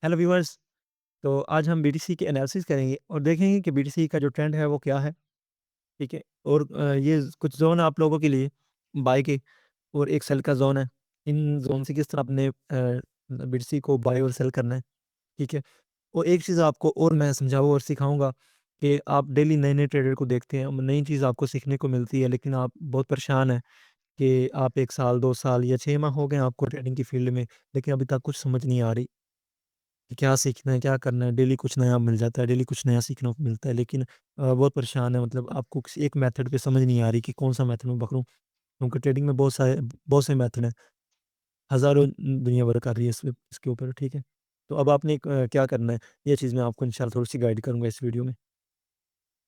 Hello viewers. तो आज हम बीटीसी के एनालिसिस करेंगे और देखेंगे कि बीटीसी का जो ट्रेंड है वो क्या है। ठीक है। और ये कुछ जोन है आप लोगों के लिए, बाय के, और एक सेल का जोन है। इन जोन से किस तरह अपने बीटीसी को बाय और सेल करना है। ठीक है। और एक चीज़ आपको और मैं समझाऊँ और सिखाऊंगा कि आप डेली नए नए ट्रेडर को देखते हैं, नई चीज़ आपको सीखने को मिलती है, लेकिन आप बहुत परेशान हैं कि आप 1 साल 2 साल या 6 माह हो गए आपको ट्रेडिंग की फील्ड में, लेकिन अभी तक कुछ समझ नहीं आ रही कि क्या सीखना है, क्या करना है। डेली कुछ नया मिल जाता है, डेली कुछ नया सीखने को मिलता है, लेकिन बहुत परेशान है। मतलब आपको किसी एक मेथड पे समझ नहीं आ रही कि कौन-सा मेथड मैं पकड़ूँ, क्योंकि ट्रेडिंग में बहुत से मेथड हैं। हज़ारों दुनिया भर कर रही है इसके ऊपर, ठीक है? तो अब आपने क्या करना है, ये चीज़ मैं आपको इंशाल्लाह थोड़ी-सी गाइड करूँगा इस वीडियो में।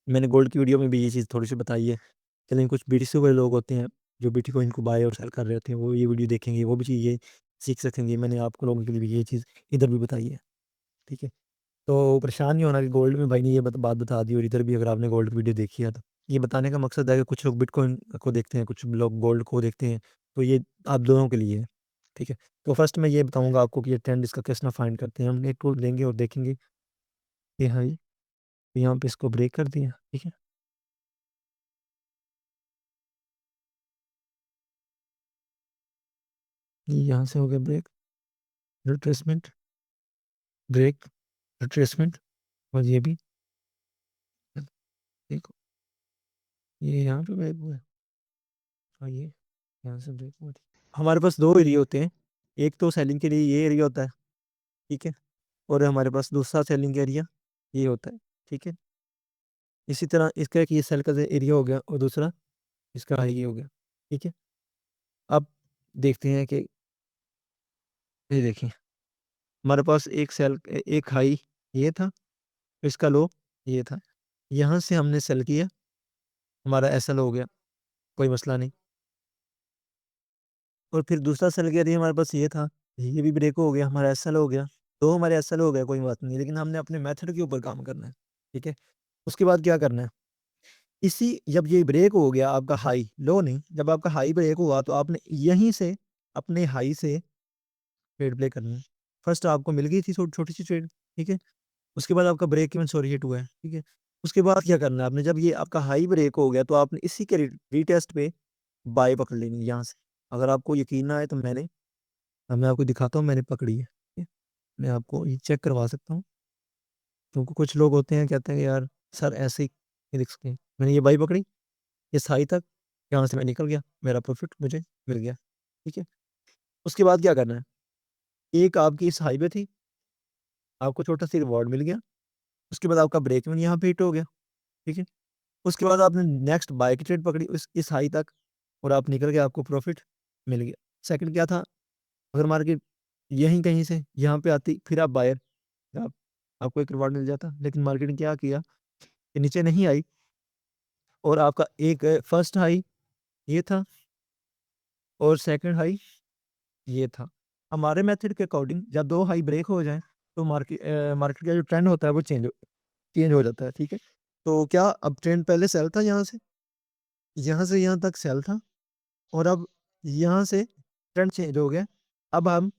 मैंने गोल्ड की वीडियो में भी ये चीज़ थोड़ी-सी बताई है। चलें, कुछ बीटीसी वाले लोग होते हैं, जो बिटकॉइन को बाय और सेल कर रहे होते हैं, वो ये वीडियो देखेंगे, वो भी चीज़ें सीख सकेंगे। मैंने आप लोगों के लिए भी ये चीज़ इधर भी बताई है, ठीक है? तो परेशान नहीं होना कि गोल्ड में भाई ने ये बात बता दी, और इधर भी अगर आपने गोल्ड की वीडियो देखी है तो ये बताने का मकसद है कि कुछ लोग बिटकॉइन को देखते हैं, कुछ लोग गोल्ड को देखते हैं, तो ये आप दोनों के लिए है, ठीक है। तो फर्स्ट मैं ये बताऊंगा आपको कि ये ट्रेंड इसका किस तरह फाइंड करते हैं। हम एक टूल लेंगे और देखेंगे कि हाँ जी, यहाँ पे इसको ब्रेक कर दिया, ठीक है। ये यहाँ से हो गया ब्रेक, रिट्रेसमेंट, ब्रेक, रिट्रेसमेंट, और ये भी देखो, ये यहाँ पे ब्रेक हुआ है और ये यहाँ से ब्रेक हुआ है। हमारे पास दो एरिया होते हैं, एक तो सेलिंग के लिए ये एरिया होता है, ठीक है, और हमारे पास दूसरा सेलिंग एरिया ये होता है, ठीक है। इसी तरह इसका एक ये सेल का एरिया हो गया और दूसरा इसका हाई ये हो गया, ठीक है। अब देखते हैं कि ये देखिए, हमारे पास एक सेल एक हाई ये था, इसका लो ये था। यहाँ से हमने सेल किया, हमारा एसएल हो गया, कोई मसला नहीं। और फिर दूसरा सेल का एरिया हमारे पास ये था, ये भी ब्रेक हो गया, हमारा एसएल हो गया। दो हमारे एसएल हो गया, कोई बात नहीं, लेकिन हमने अपने मेथड के ऊपर काम करना है, ठीक है। उसके बाद क्या करना है, इसी जब ये ब्रेक हो गया आपका हाई, लो नहीं, जब आपका हाई ब्रेक हुआ तो आपने यहीं से अपने हाई से ट्रेड प्ले करना है। फर्स्ट आपको मिल गई थी छोटी सी ट्रेड, ठीक है। उसके बाद आपका ब्रेक इवन सॉरी हिट हुआ है, ठीक है। उसके बाद क्या करना है आपने, जब ये आपका हाई ब्रेक हो गया तो आपने इसी के रीटेस्ट पे बाय पकड़ लेनी है यहाँ से। अगर आपको यकीन ना आए तो मैं आपको दिखाता हूँ, मैंने पकड़ी है, ठीक है? मैं आपको ये चेक करवा सकता हूँ, क्योंकि कुछ लोग होते हैं कहते हैं कि यार सर ऐसे ही रिस्क है। मैंने ये बाई पकड़ी, इस हाई तक, यहाँ से मैं निकल गया, मेरा प्रॉफिट मुझे मिल गया, ठीक है। उसके बाद क्या करना है, एक आपकी इस हाई पे थी, आपको छोटा सा रिवॉर्ड मिल गया। उसके बाद आपका ब्रेक इवन यहाँ पे हिट हो गया, ठीक है। उसके बाद आपने नेक्स्ट बाय की ट्रेड पकड़ी इस हाई तक, और आप निकल गए, आपको प्रॉफिट मिल गया। सेकंड क्या था, अगर मार्केट यहीं कहीं से यहाँ पे आती, फिर आप बायर, आप आपको एक रिवॉर्ड मिल जाता, लेकिन मार्केट ने क्या किया कि नीचे नहीं आई, और आपका एक फर्स्ट हाई ये था और सेकंड हाई ये था। हमारे मेथड के अकॉर्डिंग जब दो हाई ब्रेक हो जाएं तो मार्केट का जो ट्रेंड होता है वो चेंज हो जाता है, ठीक है। तो क्या अब ट्रेंड पहले सेल था, यहाँ से यहाँ तक सेल था, और अब यहाँ से ट्रेंड चेंज हो गया। अब हम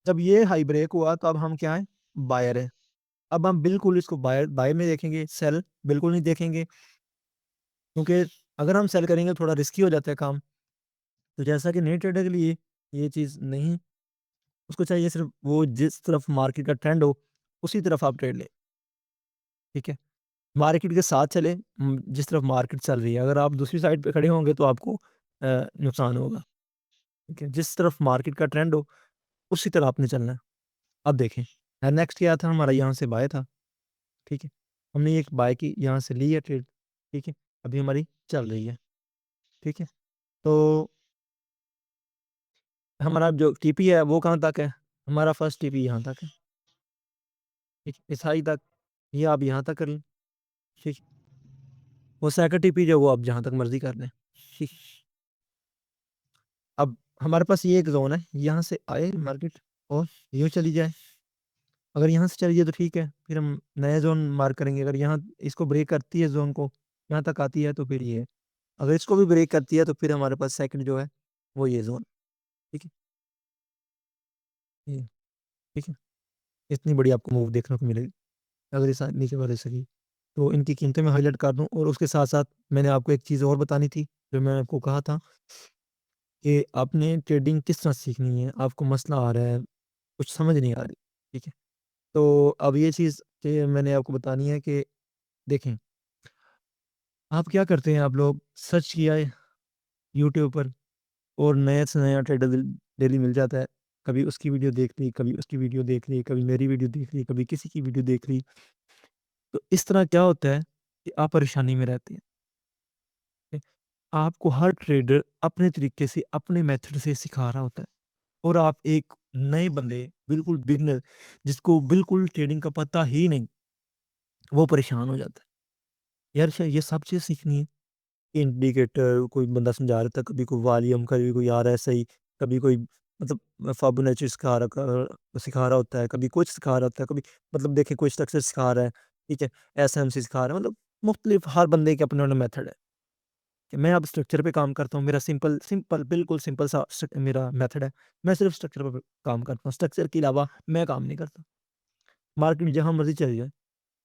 जब ये हाई ब्रेक हुआ तो अब हम क्या है, बायर है। अब हम बिल्कुल इसको बाय बाय में देखेंगे, सेल बिल्कुल नहीं देखेंगे, क्योंकि अगर हम सेल करेंगे थोड़ा रिस्की हो जाता है काम। तो जैसा कि नए ट्रेडर के लिए ये चीज़ नहीं, उसको चाहिए सिर्फ वो जिस तरफ मार्केट का ट्रेंड हो उसी तरफ आप ट्रेड लें, ठीक है। मार्केट के साथ चले, जिस तरफ मार्केट चल रही है। अगर आप दूसरी साइड पे खड़े होंगे तो आपको नुकसान होगा, ठीक है। जिस तरफ मार्केट का ट्रेंड हो उसी तरह आपने चलना है। अब देखें, नेक्स्ट क्या था, हमारा यहाँ से बाय था, ठीक है। हमने एक बाय की, यहाँ से ली है ट्रेड, ठीक है। अभी हमारी चल रही है, ठीक है। तो हमारा जो टीपी है वो कहाँ तक है, हमारा फर्स्ट टीपी यहाँ तक है, ठीक है, इस हाई तक। ये आप यहाँ तक कर लें, ठीक। वो सेकंड टीपी जो वो आप जहाँ तक मर्जी कर लें, ठीक। अब हमारे पास ये एक जोन है, यहाँ से आए मार्केट और यूँ चली जाए। अगर यहाँ से चली जाए तो ठीक है, फिर हम नया जोन मार्क करेंगे। अगर यहाँ इसको ब्रेक करती है जोन को, यहाँ तक आती है तो फिर ये है। अगर इसको भी ब्रेक करती है तो फिर हमारे पास सेकंड जो है वो ये जोन, ठीक है, ये, ठीक है। इतनी बड़ी आपको मूव देखने को मिलेगी, अगर इस नीचे वाले सही। तो इनकी कीमतें मैं हाइलाइट कर दूँ और उसके साथ-साथ मैंने आपको एक चीज़ और बतानी थी, जो मैंने आपको कहा था कि आपने ट्रेडिंग किस तरह सीखनी है, आपको मसला आ रहा है, कुछ समझ नहीं आ रही, ठीक है? तो अब ये चीज़ कि मैंने आपको बतानी है कि देखें, आप क्या करते हैं, आप लोग सर्च किया है यूट्यूब पर और नया से नया ट्रेडर डेली मिल जाता है। कभी उसकी वीडियो देख ली, कभी उसकी वीडियो देख ली, कभी मेरी वीडियो देख ली, कभी किसी की वीडियो देख ली। तो इस तरह क्या होता है कि आप परेशानी में रहते हैं। ठीक है? आपको हर ट्रेडर अपने तरीके से, अपने मेथड से सिखा रहा होता है और आप एक नए बंदे, बिल्कुल बिगिनर, जिसको बिल्कुल ट्रेडिंग का पता ही नहीं, वो परेशान हो जाता है। यार ये सब चीज़ सीखनी है। इंडिकेटर कोई बंदा समझा रहा था, कभी कोई वॉल्यूम, कभी कोई आरएसआई, कभी कोई मतलब फिबोनाची सिखा रहा होता है, कभी कुछ सिखा रहा होता है, कभी मतलब देखिए कोई स्ट्रक्चर सिखा रहा है, ठीक है? एसएमसी सिखा रहा है, मतलब मुख्तलिफ हर बंदे के अपने-अपने मेथड है। कि मैं अब स्ट्रक्चर पे काम करता हूँ, मेरा सिंपल सिंपल बिल्कुल सिंपल सा मेरा मेथड है। मैं सिर्फ़ स्ट्रक्चर पे काम करता हूँ, स्ट्रक्चर के अलावा मैं काम नहीं करता। मार्केट जहाँ मर्ज़ी चली जाए,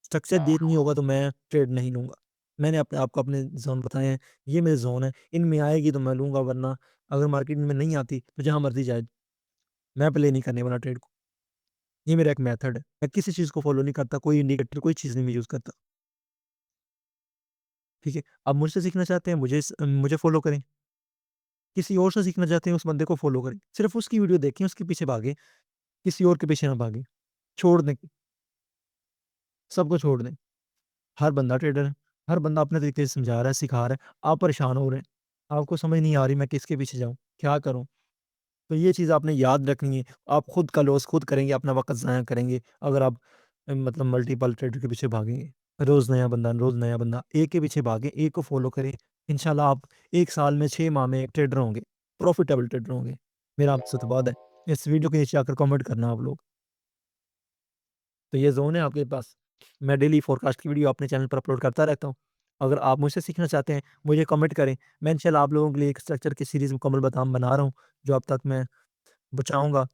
स्ट्रक्चर ठीक नहीं होगा तो मैं ट्रेड नहीं लूँगा। मैंने अपने आपको अपने ज़ोन बताए हैं, ये मेरे ज़ोन हैं, इनमें आएगी तो मैं लूँगा, वरना अगर मार्केट में नहीं आती तो जहाँ मर्ज़ी जाए, मैं प्ले नहीं करने वाला ट्रेड को। ये मेरा एक मेथड है। मैं किसी चीज़ को फ़ॉलो नहीं करता, कोई इंडिकेटर, कोई चीज़ नहीं मैं यूज़ करता, ठीक है? आप मुझसे सीखना चाहते हैं, मुझे फ़ॉलो करें। किसी और से सीखना चाहते हैं, उस बंदे को फ़ॉलो करें। सिर्फ़ उसकी वीडियो देखें, उसके पीछे भागें, किसी और के पीछे ना भागें। छोड़ दें, सबको छोड़ दें। हर बंदा ट्रेडर है, हर बंदा अपने तरीके से समझा रहा है, सिखा रहा है। आप परेशान हो रहे हैं, आपको समझ नहीं आ रही मैं किसके पीछे जाऊँ, क्या करूँ? तो ये चीज़ आपने याद रखनी है। आप खुद का लॉस खुद करेंगे, अपना वक़्त ज़ाया करेंगे, अगर आप मतलब मल्टीपल ट्रेडर के पीछे भागेंगे। रोज़ नया बंदा, एक के पीछे भागें, एक को फ़ॉलो करें। इंशाल्लाह आप 1 साल में, 6 माह में एक ट्रेडर होंगे, प्रॉफ़िटेबल ट्रेडर होंगे। मेरा आपसे तो वादा है। इस वीडियो के नीचे आकर कमेंट करना आप लोग। तो ये ज़ोन है आपके पास। मैं डेली फ़ोरकास्ट की वीडियो अपने चैनल पर अपलोड करता रहता हूँ। अगर आप मुझसे सीखना चाहते हैं, मुझे कमेंट करें। मैं इंशाल्लाह आप लोगों के लिए एक स्ट्रक्चर की सीरीज़ मुकम्मल बना रहा हूँ, जो अब तक मैं बचाऊँगा,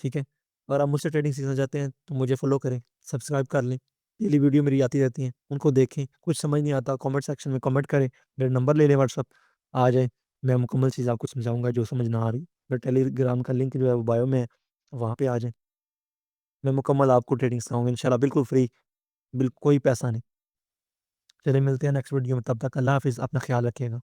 ठीक है? अगर आप मुझसे ट्रेडिंग सीखना चाहते हैं, तो मुझे फ़ॉलो करें, सब्सक्राइब कर लें। डेली वीडियो मेरी आती रहती हैं, उनको देखें। कुछ समझ नहीं आता, कमेंट सेक्शन में कमेंट करें। मेरा नंबर ले लें व्हाट्सएप, आ जाएँ। मैं मुकम्मल चीज़ आपको समझाऊँगा, जो समझ ना आ रही। मेरा टेलीग्राम का लिंक जो है वो बायो में है, वहाँ पे आ जाएँ। मैं मुकम्मल आपको ट्रेडिंग सिखाऊँगा इंशाल्लाह, बिल्कुल फ्री, कोई पैसा नहीं। चलिए मिलते हैं नेक्स्ट वीडियो में, तब तक अल्लाह हाफ़िज़, अपना ख़्याल रखिएगा।